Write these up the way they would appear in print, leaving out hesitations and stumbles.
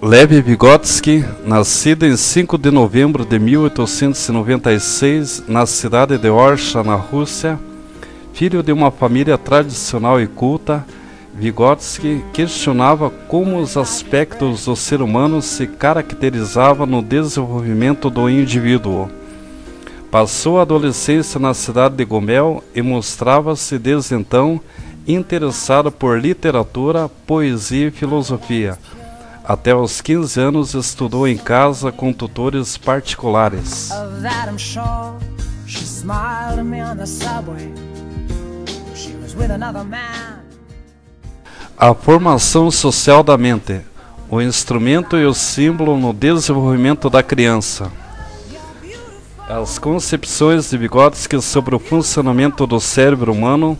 Lev Vygotsky, nascido em 5 de novembro de 1896 na cidade de Orsha, na Rússia, filho de uma família tradicional e culta, Vygotsky questionava como os aspectos do ser humano se caracterizavam no desenvolvimento do indivíduo. Passou a adolescência na cidade de Gomel e mostrava-se desde então interessado por literatura, poesia e filosofia. Até os 15 anos estudou em casa com tutores particulares. A formação social da mente, o instrumento e o símbolo no desenvolvimento da criança. As concepções de Vygotsky sobre o funcionamento do cérebro humano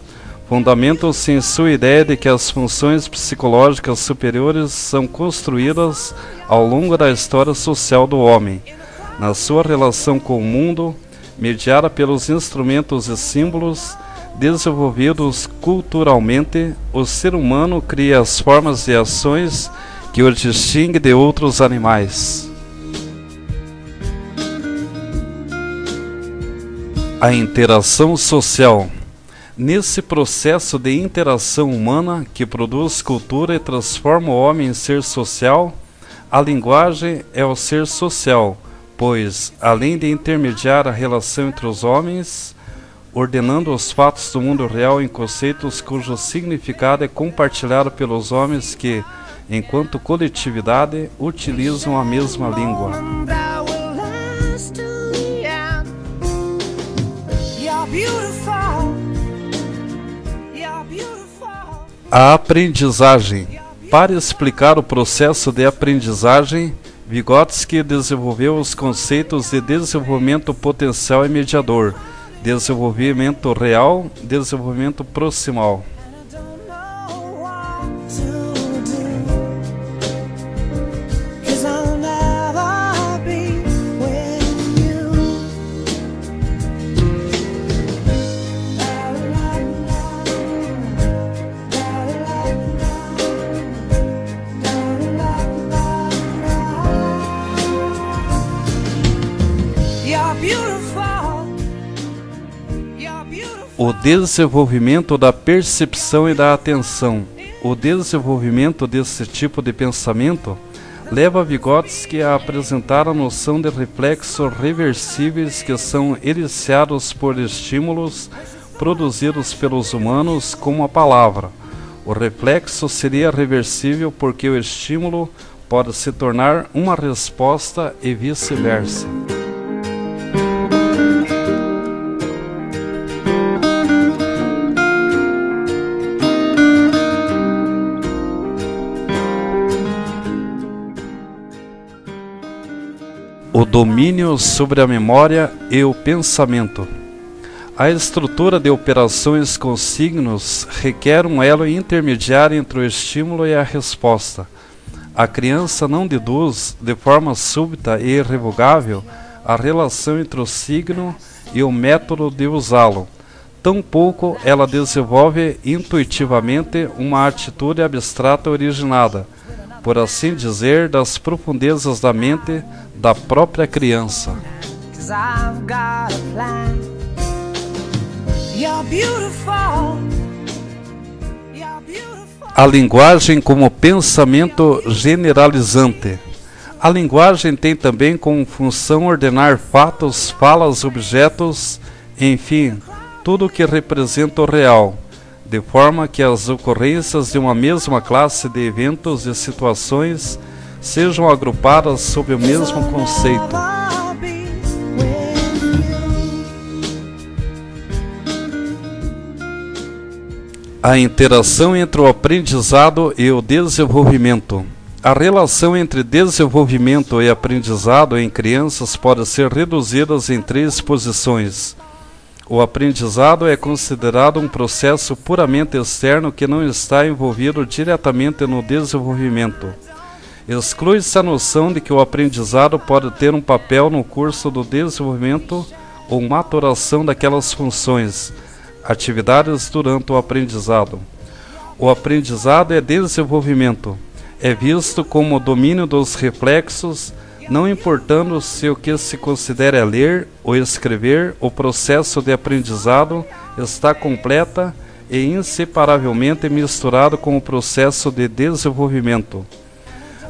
fundamentam-se em sua ideia de que as funções psicológicas superiores são construídas ao longo da história social do homem, na sua relação com o mundo, mediada pelos instrumentos e símbolos desenvolvidos culturalmente. O ser humano cria as formas e ações que o distinguem de outros animais. A interação social. Nesse processo de interação humana que produz cultura e transforma o homem em ser social, a linguagem é o ser social, pois, além de intermediar a relação entre os homens, ordenando os fatos do mundo real em conceitos cujo significado é compartilhado pelos homens que, enquanto coletividade, utilizam a mesma língua. A aprendizagem. Para explicar o processo de aprendizagem, Vygotsky desenvolveu os conceitos de desenvolvimento potencial e mediador, desenvolvimento real, desenvolvimento proximal. O desenvolvimento da percepção e da atenção. O desenvolvimento desse tipo de pensamento leva Vygotsky a apresentar a noção de reflexos reversíveis que são iniciados por estímulos produzidos pelos humanos, como a palavra. O reflexo seria reversível porque o estímulo pode se tornar uma resposta e vice-versa. O domínio sobre a memória e o pensamento. A estrutura de operações com signos requer um elo intermediário entre o estímulo e a resposta. A criança não deduz, de forma súbita e irrevogável, a relação entre o signo e o método de usá-lo. Tampouco ela desenvolve intuitivamente uma atitude abstrata originada, por assim dizer, das profundezas da mente da própria criança. A linguagem como pensamento generalizante. A linguagem tem também como função ordenar fatos, falas, objetos, enfim, tudo o que representa o real, de forma que as ocorrências de uma mesma classe de eventos e situações sejam agrupadas sob o mesmo conceito. A interação entre o aprendizado e o desenvolvimento. A relação entre desenvolvimento e aprendizado em crianças pode ser reduzida em 3 posições. O aprendizado é considerado um processo puramente externo que não está envolvido diretamente no desenvolvimento. Exclui-se a noção de que o aprendizado pode ter um papel no curso do desenvolvimento ou maturação daquelas funções, atividades durante o aprendizado. O aprendizado é desenvolvimento. é visto como o domínio dos reflexos, não importando se o que se considera ler ou escrever, o processo de aprendizado está completa e inseparavelmente misturado com o processo de desenvolvimento.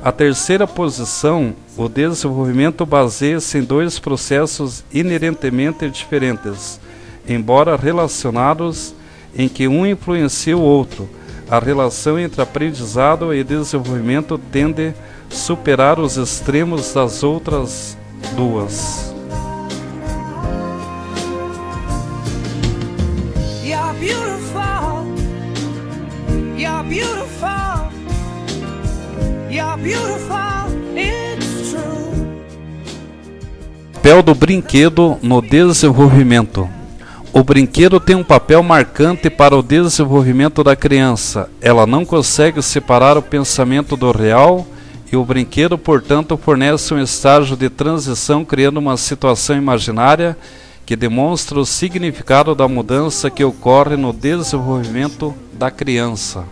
A terceira posição, o desenvolvimento, baseia-se em dois processos inerentemente diferentes, embora relacionados, em que um influencia o outro. A relação entre aprendizado e desenvolvimento tende a superar os extremos das outras duas. You're beautiful. You're beautiful. You're beautiful. It's true. Papel do brinquedo no desenvolvimento. O brinquedo tem um papel marcante para o desenvolvimento da criança. Ela não consegue separar o pensamento do real e o brinquedo, portanto, fornece um estágio de transição, criando uma situação imaginária que demonstra o significado da mudança que ocorre no desenvolvimento da criança.